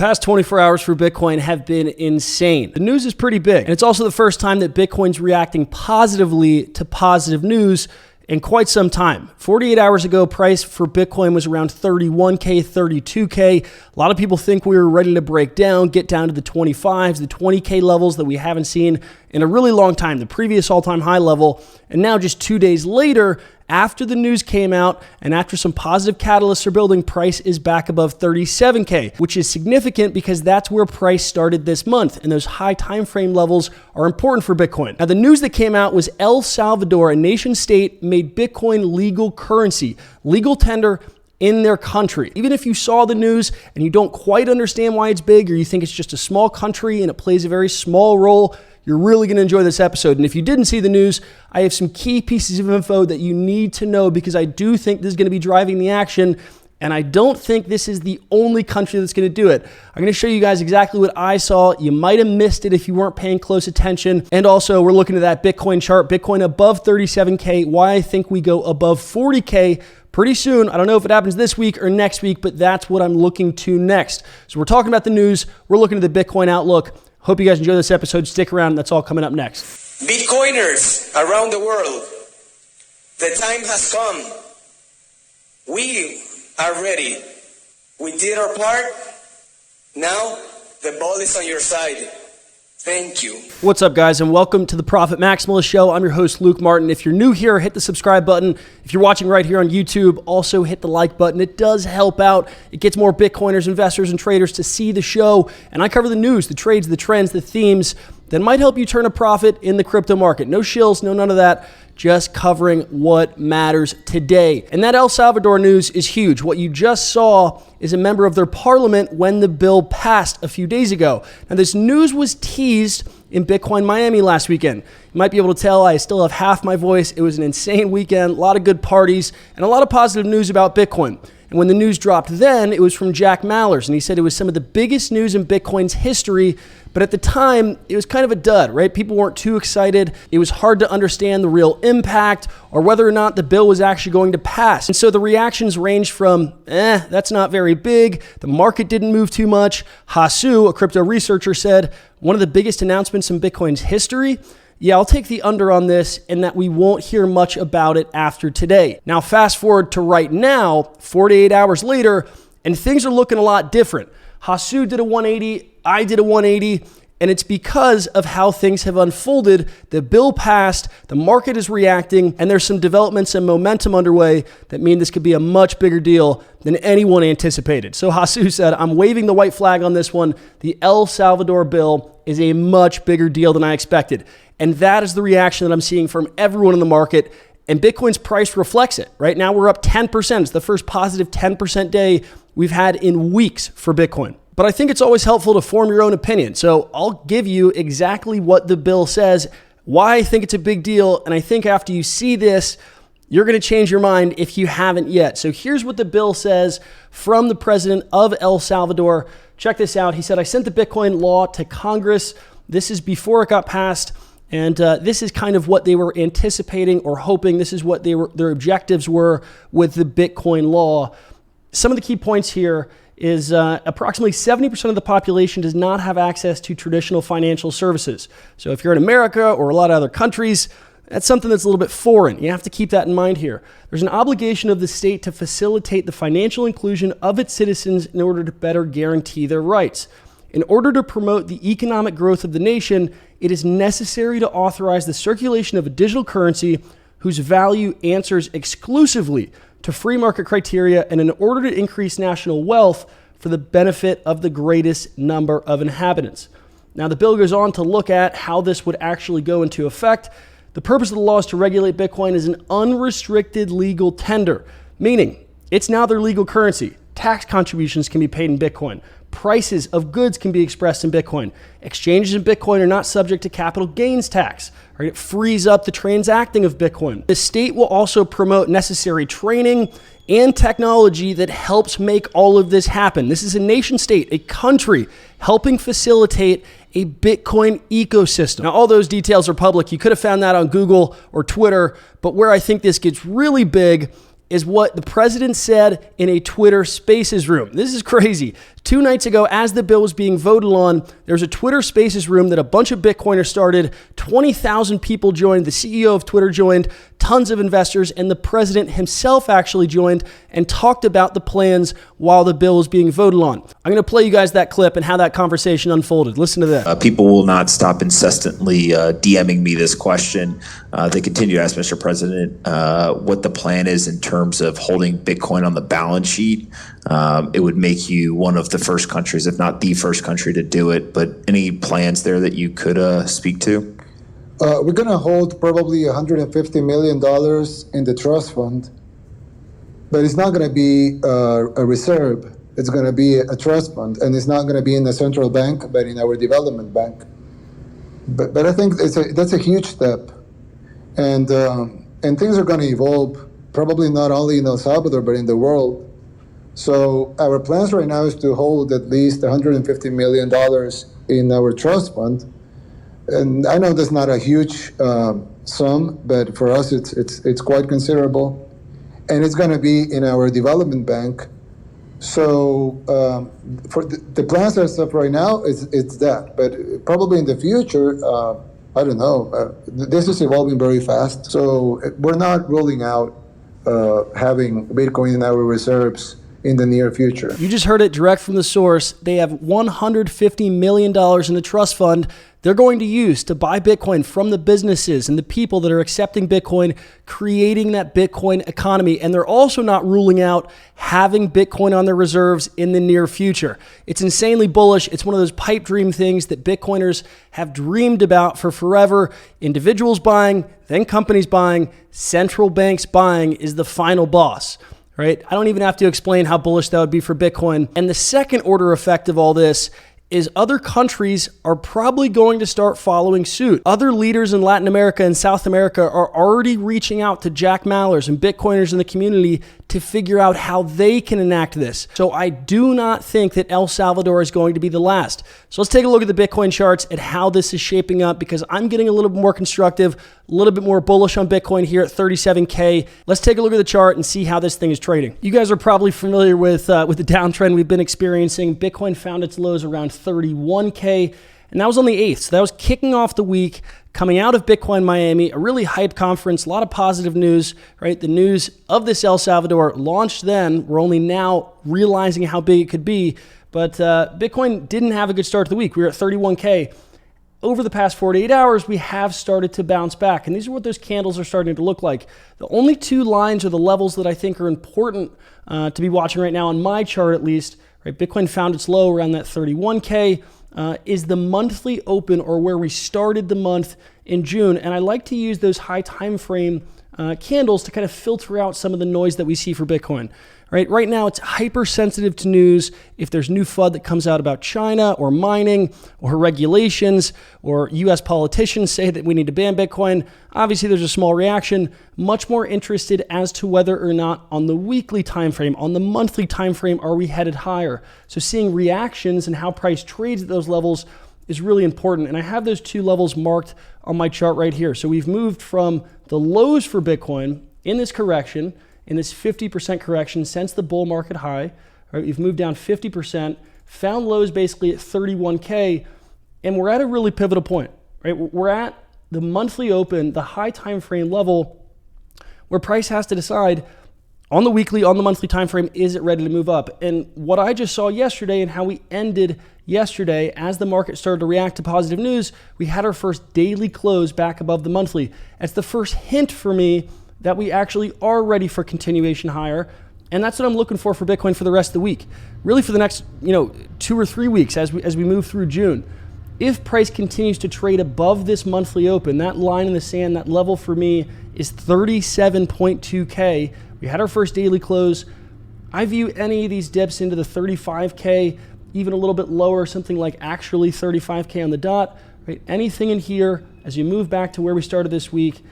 Past 24 hours for Bitcoin have been insane. The news is pretty big, and it's also the first time that Bitcoin's reacting positively to positive news in quite some time. 48 hours ago, price for Bitcoin was around 31K, 32K. A lot of people think we were ready to break down, get down to the 25s, the 20K levels that we haven't seen in a really long time, the previous all-time high level. And now just 2 days later, after the news came out and after some positive catalysts are building, price is back above 37K, which is significant because that's where price started this month, and those high time frame levels are important for Bitcoin. Now, the news that came out was El Salvador, a nation state, made Bitcoin legal currency, legal tender in their country. Even if you saw the news and you don't quite understand why it's big, or you think it's just a small country and it plays a very small role, you're really going to enjoy this episode. And if you didn't see the news, I have some key pieces of info that you need to know because I do think this is going to be driving the action. And I don't think this is the only country that's going to do it. I'm going to show you guys exactly what I saw. You might have missed it if you weren't paying close attention. And also, we're looking at that Bitcoin chart, Bitcoin above 37K, why I think we go above 40K pretty soon. I don't know if it happens this week or next week, but that's what I'm looking to next. So we're talking about the news. We're looking at the Bitcoin outlook. Hope you guys enjoy this episode. Stick around. That's all coming up next. Bitcoiners around the world, the time has come. We are ready. We did our part. Now the ball is on your side. Thank you. What's up, guys, and welcome to the Profit Maximalist Show. I'm your host, Luke Martin. If you're new here, hit the subscribe button. If you're watching right here on YouTube, also hit the like button. It does help out. It gets more Bitcoiners, investors, and traders to see the show. And I cover the news, the trades, the trends, the themes that might help you turn a profit in the crypto market. No shills, no none of that. Just covering what matters today. And that El Salvador news is huge. What you just saw is a member of their parliament when the bill passed a few days ago. Now, this news was teased in Bitcoin Miami last weekend. You might be able to tell I still have half my voice. It was an insane weekend, a lot of good parties, and a lot of positive news about Bitcoin. And when the news dropped then, it was from Jack Mallers, and he said it was some of the biggest news in Bitcoin's history, but at the time, it was kind of a dud, right? People weren't too excited. It was hard to understand the real impact or whether or not the bill was actually going to pass. And so the reactions ranged from, that's not very big. The market didn't move too much. Hasu, a crypto researcher, said, one of the biggest announcements in Bitcoin's history. Yeah, I'll take the under on this and that we won't hear much about it after today. Now, fast forward to right now, 48 hours later, and things are looking a lot different. Hasu did a 180, I did a 180, and it's because of how things have unfolded. The bill passed, the market is reacting, and there's some developments and momentum underway that mean this could be a much bigger deal than anyone anticipated. So Hasu said, I'm waving the white flag on this one. The El Salvador bill is a much bigger deal than I expected. And that is the reaction that I'm seeing from everyone in the market. And Bitcoin's price reflects it. Right now, we're up 10%. It's the first positive 10% day we've had in weeks for Bitcoin. But I think it's always helpful to form your own opinion. So I'll give you exactly what the bill says, why I think it's a big deal. And I think after you see this, you're going to change your mind if you haven't yet. So here's what the bill says from the president of El Salvador. Check this out. He said, I sent the Bitcoin law to Congress. This is before it got passed. And this is kind of what they were anticipating or hoping. This is what their objectives were with the Bitcoin law. Some of the key points here is approximately 70% of the population does not have access to traditional financial services. So if you're in America or a lot of other countries, that's something that's a little bit foreign. You have to keep that in mind here. There's an obligation of the state to facilitate the financial inclusion of its citizens in order to better guarantee their rights. In order to promote the economic growth of the nation, it is necessary to authorize the circulation of a digital currency whose value answers exclusively to free market criteria and in order to increase national wealth for the benefit of the greatest number of inhabitants. Now, the bill goes on to look at how this would actually go into effect. The purpose of the law is to regulate Bitcoin as an unrestricted legal tender, meaning it's now their legal currency. Tax contributions can be paid in Bitcoin. Prices of goods can be expressed in Bitcoin. Exchanges in Bitcoin are not subject to capital gains tax. Right? It frees up the transacting of Bitcoin. The state will also promote necessary training and technology that helps make all of this happen. This is a nation state, a country, helping facilitate a Bitcoin ecosystem. Now, all those details are public. You could have found that on Google or Twitter, but where I think this gets really big is what the president said in a Twitter Spaces room. This is crazy. 2 nights ago, as the bill was being voted on, there was a Twitter Spaces room that a bunch of Bitcoiners started. 20,000 people joined. The CEO of Twitter joined, tons of investors, and the president himself actually joined and talked about the plans while the bill was being voted on. I'm going to play you guys that clip and how that conversation unfolded. Listen to this. People will not stop incessantly DMing me this question. They continue to ask Mr. President what the plan is in terms of holding Bitcoin on the balance sheet. It would make you one of the first countries, if not the first country, to do it. But any plans there that you could speak to? We're going to hold probably $150 million in the trust fund, but it's not going to be a reserve. It's going to be a trust fund, and it's not going to be in the central bank, but in our development bank. But I think that's a huge step, and things are going to evolve, probably not only in El Salvador, but in the world. So our plans right now is to hold at least $150 million in our trust fund. And I know that's not a huge sum, but for us it's quite considerable, and it's going to be in our development bank. So for the plans that stuff right now, it's that. But probably in the future, I don't know. This is evolving very fast, so we're not ruling out having Bitcoin in our reserves in the near future. You just heard it direct from the source. They have $150 million in the trust fund they're going to use to buy Bitcoin from the businesses and the people that are accepting Bitcoin, creating that Bitcoin economy. And they're also not ruling out having Bitcoin on their reserves in the near future. It's insanely bullish. It's one of those pipe dream things that Bitcoiners have dreamed about for forever. Individuals buying, then companies buying, central banks buying is the final boss. Right? I don't even have to explain how bullish that would be for Bitcoin. And the second order effect of all this is other countries are probably going to start following suit. Other leaders in Latin America and South America are already reaching out to Jack Mallers and Bitcoiners in the community to figure out how they can enact this. So I do not think that El Salvador is going to be the last. So let's take a look at the Bitcoin charts and how this is shaping up, because I'm getting a little bit more constructive, a little bit more bullish on Bitcoin here at 37K. Let's take a look at the chart and see how this thing is trading. You guys are probably familiar with the downtrend we've been experiencing. Bitcoin found its lows around 31K, and that was on the 8th. So that was kicking off the week, coming out of Bitcoin Miami, a really hype conference, a lot of positive news, right? The news of this El Salvador launched then. We're only now realizing how big it could be, but Bitcoin didn't have a good start to the week. We were at 31K. Over the past 48 hours, we have started to bounce back, and these are what those candles are starting to look like. The only two lines are the levels that I think are important to be watching right now, on my chart at least. Right? Bitcoin found its low around that 31K. Is the monthly open, or where we started the month in June. And I like to use those high time frame candles to kind of filter out some of the noise that we see for Bitcoin. Right now, it's hypersensitive to news. If there's new FUD that comes out about China or mining or regulations, or US politicians say that we need to ban Bitcoin, obviously there's a small reaction. Much more interested as to whether or not on the weekly time frame, on the monthly time frame, are we headed higher? So seeing reactions and how price trades at those levels is really important. And I have those two levels marked on my chart right here. So we've moved from the lows for Bitcoin in this correction, in this 50% correction since the bull market high. Right? We've moved down 50%, found lows basically at 31K, and we're at a really pivotal point. Right? We're at the monthly open, the high time frame level, where price has to decide on the weekly, on the monthly time frame, is it ready to move up? And what I just saw yesterday and how we ended yesterday, as the market started to react to positive news, we had our first daily close back above the monthly. That's the first hint for me that we actually are ready for continuation higher. And that's what I'm looking for Bitcoin for the rest of the week. Really for the next 2 or 3 weeks as we move through June. If price continues to trade above this monthly open, that line in the sand, that level for me is 37.2K. We had our first daily close. I view any of these dips into the 35K, even a little bit lower, something like actually 35K on the dot. Right? Anything in here, as you move back to where we started this week,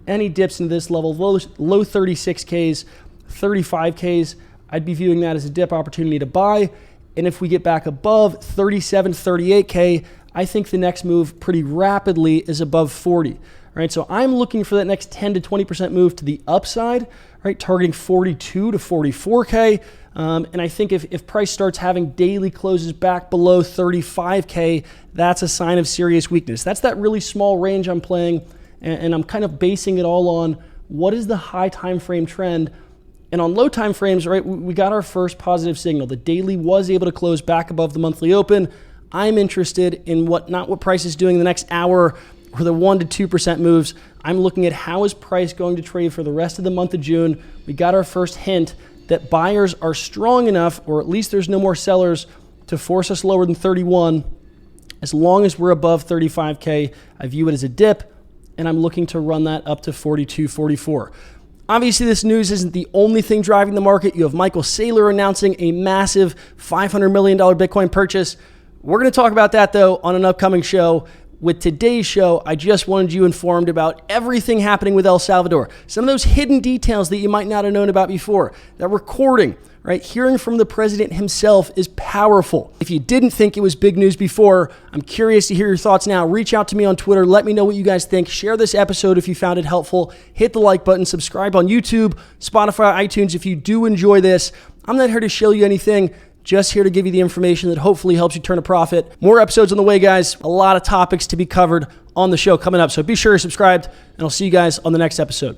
any dips into this level, low 36Ks, 35Ks, I'd be viewing that as a dip opportunity to buy. And if we get back above 37, 38K, I think the next move pretty rapidly is above 40. Right? So I'm looking for that next 10 to 20% move to the upside, right? Targeting 42 to 44K. And I think if price starts having daily closes back below 35K, that's a sign of serious weakness. That's that really small range I'm playing, and I'm kind of basing it all on what is the high time frame trend. And on low time frames, right, we got our first positive signal. The daily was able to close back above the monthly open. I'm interested in not what price is doing the next hour or the 1% to 2% moves. I'm looking at how is price going to trade for the rest of the month of June. We got our first hint that buyers are strong enough, or at least there's no more sellers, to force us lower than 31. As long as we're above 35K, I view it as a dip, and I'm looking to run that up to 42, 44. Obviously, this news isn't the only thing driving the market. You have Michael Saylor announcing a massive $500 million Bitcoin purchase. We're going to talk about that, though, on an upcoming show. With today's show, I just wanted you informed about everything happening with El Salvador. Some of those hidden details that you might not have known about before. That recording, right? Hearing from the president himself is powerful. If you didn't think it was big news before, I'm curious to hear your thoughts now. Reach out to me on Twitter. Let me know what you guys think. Share this episode if you found it helpful. Hit the like button. Subscribe on YouTube, Spotify, iTunes if you do enjoy this. I'm not here to show you anything. Just here to give you the information that hopefully helps you turn a profit. More episodes on the way, guys. A lot of topics to be covered on the show coming up. So be sure you're subscribed, and I'll see you guys on the next episode.